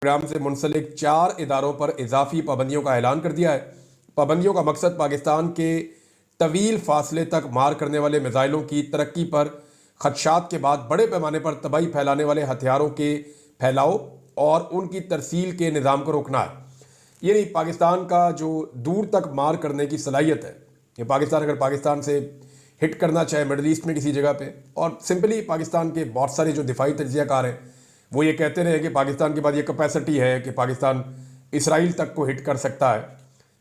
Programme سے منسلک 4 اداروں پر اضافی پابندیوں کا اعلان کر دیا ہے۔ پابندیوں کا مقصد پاکستان کے طویل فاصلے تک مار کرنے والے میزائلوں کی ترقی پر خدشات کے بعد بڑے پیمانے پر تباہی پھیلانے والے ہتھیاروں کے پھیلاؤ اور ان کی ترسیل کے نظام کو روکنا ہے۔ یعنی پاکستان کا جو دور تک مار کرنے کی صلاحیت ہے کہ پاکستان سے ہٹ کرنا چاہے مڈل ایسٹ میں کسی جگہ پہ، اور سمپلی پاکستان کے بہت سارے جو دفاعی تجزیہ کار ہیں وہ یہ کہتے رہے کہ پاکستان کے بعد یہ کیپیسٹی ہے کہ پاکستان اسرائیل تک کو ہٹ کر سکتا ہے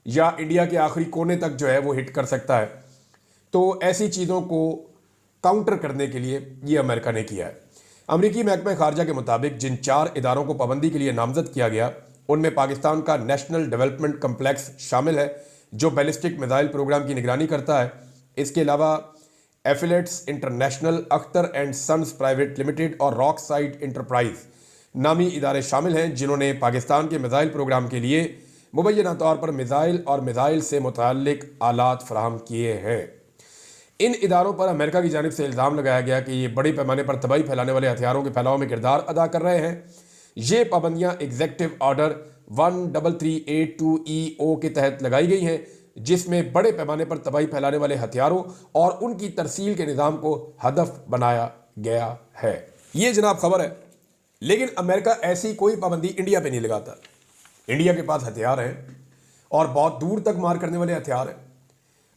یا انڈیا کے آخری کونے تک جو ہے وہ ہٹ کر سکتا ہے۔ تو ایسی چیزوں کو کاؤنٹر کرنے کے لیے یہ امریکہ نے کیا ہے۔ امریکی محکمہ خارجہ کے مطابق جن 4 اداروں کو پابندی کے لیے نامزد کیا گیا ان میں پاکستان کا نیشنل ڈیولپمنٹ کمپلیکس شامل ہے جو بیلسٹک میزائل پروگرام کی نگرانی کرتا ہے۔ اس کے علاوہ affiliates international, Akhtar and sons private limited اور راک سائٹ انٹرپرائز نامی ادارے شامل ہیں جنہوں نے پاکستان کے میزائل پروگرام کے لیے مبینہ طور پر میزائل اور میزائل سے متعلق آلات فراہم کیے ہیں۔ ان اداروں پر امریکہ کی جانب سے الزام لگایا گیا کہ یہ بڑے پیمانے پر تباہی پھیلانے والے ہتھیاروں کے پھیلاؤ میں کردار ادا کر رہے ہیں۔ یہ پابندیاں ایگزیکٹو آرڈر 13382EO کے تحت لگائی گئی ہیں جس میں بڑے پیمانے پر تباہی پھیلانے والے ہتھیاروں اور ان کی ترسیل کے نظام کو ہدف بنایا گیا ہے۔ یہ جناب خبر ہے، لیکن امریکہ ایسی کوئی پابندی انڈیا پہ نہیں لگاتا۔ انڈیا کے پاس ہتھیار ہیں اور بہت دور تک مار کرنے والے ہتھیار ہیں۔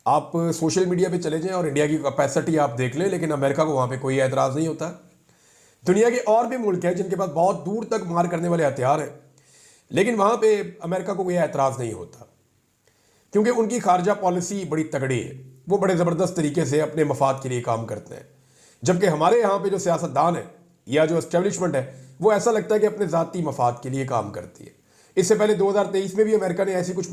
آپ سوشل میڈیا پہ چلے جائیں اور انڈیا کی کیپیسٹی آپ دیکھ لیں، لیکن امریکہ کو وہاں پہ کوئی اعتراض نہیں ہوتا۔ دنیا کے اور بھی ملک ہیں جن کے پاس بہت دور تک مار کرنے والے ہتھیار ہیں، لیکن وہاں پہ امریکہ کو کوئی اعتراض نہیں ہوتا کیونکہ ان کی خارجہ پالیسی بڑی تگڑی ہے۔ وہ بڑے زبردست طریقے سے اپنے مفاد کے لیے کام کرتے ہیں، جبکہ ہمارے یہاں پہ جو سیاستدان ہے یا جو اسٹیبلشمنٹ ہے وہ ایسا لگتا ہے کہ اپنے ذاتی مفاد کے لیے کام کرتی ہے۔ اس سے پہلے 2023 میں بھی امریکہ نے ایسی کچھ